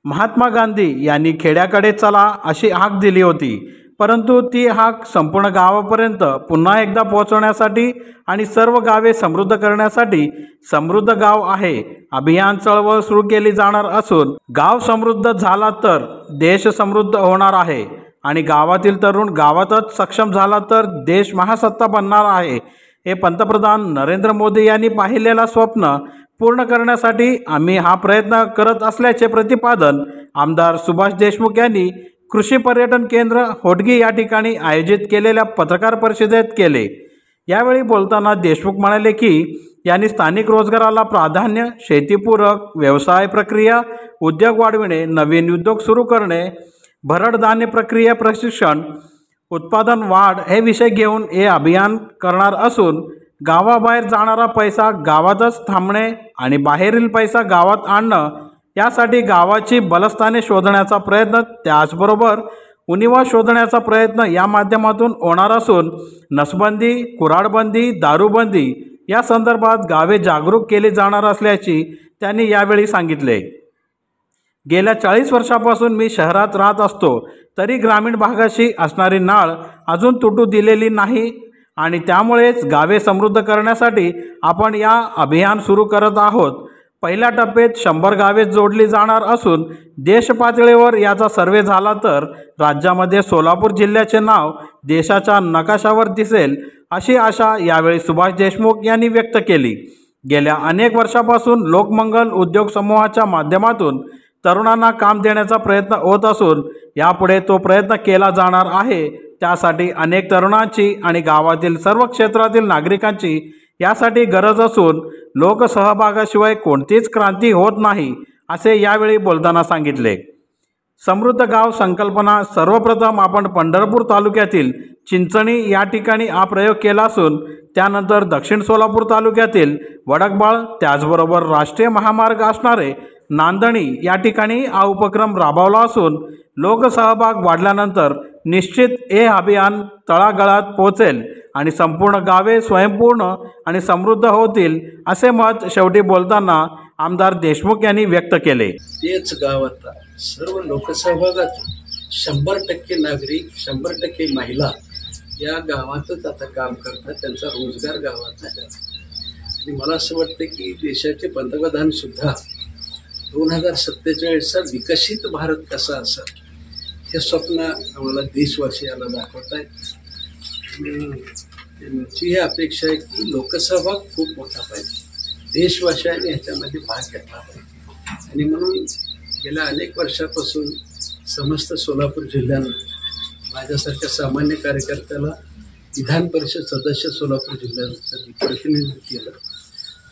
महात्मा गांधी यांनी खेड्याकडे चला अशी हाक दिली होती, परंतु ती हाक संपूर्ण गावापर्यंत पुन्हा एकदा पोहोचवण्यासाठी आणि सर्व गावे समृद्ध करण्यासाठी समृद्ध गाव आहे अभियान चळवळ सुरू केली जाणार असून, गाव समृद्ध झाला तर देश समृद्ध होणार आहे आणि गावातील तरुण गावातच सक्षम झाला तर देश महासत्ता बनणार आहे। हे पंतप्रधान नरेंद्र मोदी यांनी पाहिलेला स्वप्न पूर्ण करण्यासाठी आम्ही हा प्रयत्न करत असल्याचे प्रतिपादन आमदार सुभाष देशमुख यांनी कृषी पर्यटन केंद्र होटगी या ठिकाणी आयोजित केलेल्या पत्रकार परिषदेत केले। यावेळी बोलताना देशमुख म्हणाले की यांनी स्थानिक रोजगाराला प्राधान्य, शेतीपूरक व्यवसाय प्रक्रिया उद्योग वाढविणे, नवीन उद्योग सुरू करणे, भरड धान्य प्रक्रिया प्रशिक्षण, उत्पादन वाढ हे विषय घेऊन हे अभियान करणार असून, गावाबाहेर जाणारा पैसा गावातच थांबणे आणि बाहेरील पैसा गावात आणणं यासाठी गावाची बलस्थाने शोधण्याचा प्रयत्न, त्याचबरोबर उणिवा शोधण्याचा प्रयत्न या माध्यमातून होणार असून, नसबंदी, कुऱ्हाडबंदी, दारूबंदी या संदर्भात गावे जागरूक केली जाणार असल्याची त्यांनी यावेळी सांगितले। गेल्या 40 वर्षापासून मी शहरात राहत असतो तरी ग्रामीण भागाशी असणारी नाळ अजून तुटू दिलेली नाही आणि त्यामुळेच गावे समृद्ध करण्यासाठी आपण या अभियान सुरू करत आहोत। पहिल्या टप्प्यात 100 गावे जोडली जाणार असून, देश पातळीवर याचा सर्वे झाला तर राज्यामध्ये सोलापूर जिल्ह्याचे नाव देशाच्या नकाशावर दिसेल अशी आशा यावेळी सुभाष देशमुख यांनी व्यक्त केली। गेल्या अनेक वर्षापासून लोकमंगल उद्योग समूहाच्या माध्यमातून तरुणांना काम देण्याचा प्रयत्न होत असून, यापुढे तो प्रयत्न केला जाणार आहे। त्यासाठी अनेक तरुणांची आणि गावातील सर्व क्षेत्रातील नागरिकांची यासाठी गरज असून, लोकसहभागाशिवाय कोणतीच क्रांती होत नाही असे यावेळी बोलताना सांगितले। समृद्ध गाव संकल्पना सर्वप्रथम आपण पंढरपूर तालुक्यातील चिंचणी या ठिकाणी हा प्रयोग केला असून, त्यानंतर दक्षिण सोलापूर तालुक्यातील वडकबाळ, त्याचबरोबर राष्ट्रीय महामार्ग असणारे नांदणी या ठिकाणी हा उपक्रम राबवला असून, लोकसहभाग वाढल्यानंतर निश्चित हे अभियान तळागाळात पोहोचेल आणि संपूर्ण गावे स्वयंपूर्ण आणि समृद्ध होतील असे मत शेवटी बोलताना आमदार देशमुख यांनी व्यक्त केले। तेच गाव आता सर्व लोकसहभागात 100% नागरिक, 100% महिला या गावातच आता काम करतात, त्यांचा रोजगार गावात झाला। आणि मला असं वाटतं की देशाचे पंतप्रधान सुद्धा 2047चा विकसित भारत कसा असेल हे स्वप्न आम्हाला देशवासियाला दाखवत आहे। त्यांची ही अपेक्षा आहे की लोकसहभाग खूप मोठा पाहिजे, देशवासियांनी ह्याच्यामध्ये भाग घेतला पाहिजे। आणि म्हणून गेल्या अनेक वर्षापासून समस्त सोलापूर जिल्ह्यानं माझ्यासारख्या सामान्य कार्यकर्त्याला विधान परिषद सदस्य सोलापूर जिल्ह्याचं प्रतिनिधित्व केलं,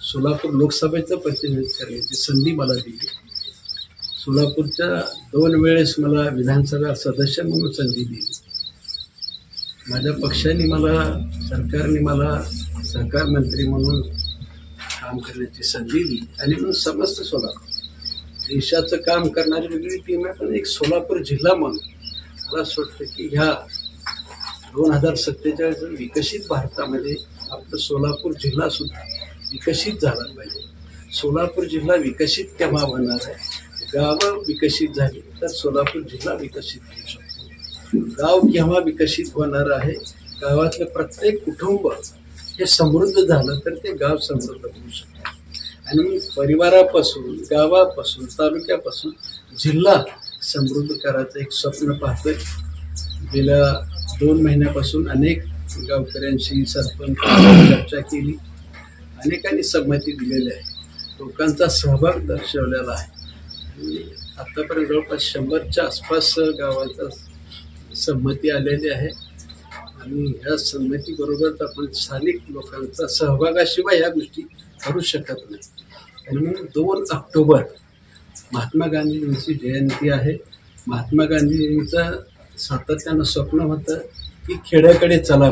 सोलापूर लोकसभेचं प्रतिनिधित्व करण्याची संधी मला दिली। सोलापूरच्या 2 वेळेस मला विधानसभा सदस्य म्हणून संधी दिली। माझ्या पक्षाने मला, सरकारने मला सहकार मंत्री म्हणून काम करण्याची संधी दिली। आणि म्हणून समस्त सोलापूर देशाचं काम करणारी वेगळी टीम आहे, पण एक सोलापूर जिल्हा म्हणून मला असं वाटतं की ह्या 2047 विकसित भारतामध्ये आपलं सोलापूर जिल्हासुद्धा विकसित झाला पाहिजे। सोलापूर जिल्हा विकसित केव्हा होणार आहे? गावं विकसित झाली तर सोलापूर जिल्हा विकसित होऊ शकतो। गाव केव्हा विकसित होणार आहे? गावातलं प्रत्येक कुटुंब हे समृद्ध झालं तर ते गाव समृद्ध होऊ शकतं। आणि परिवारापासून, गावापासून, तालुक्यापासून जिल्हा समृद्ध करायचं एक स्वप्न पाहतोय। गेल्या 2 महिन्यापासून अनेक गावकऱ्यांशी सरपंच चर्चा केली, अनेकांनी संमती दिलेली आहे, लोकांचा सहभाग दर्शवलेला आहे। आत्तापर्यंत जवळपास 100च्या आसपास गावांचा संमती आलेली आहे आणि ह्या संमतीबरोबरच आपण स्थानिक लोकांचा सहभागाशिवाय ह्या गोष्टी करू शकत नाही। आणि म्हणून 2 ऑक्टोबर महात्मा गांधींची जयंती आहे। महात्मा गांधींचं सातत्यानं स्वप्न होतं की खेड्याकडे चला,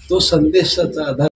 तो संदेशाचा आधार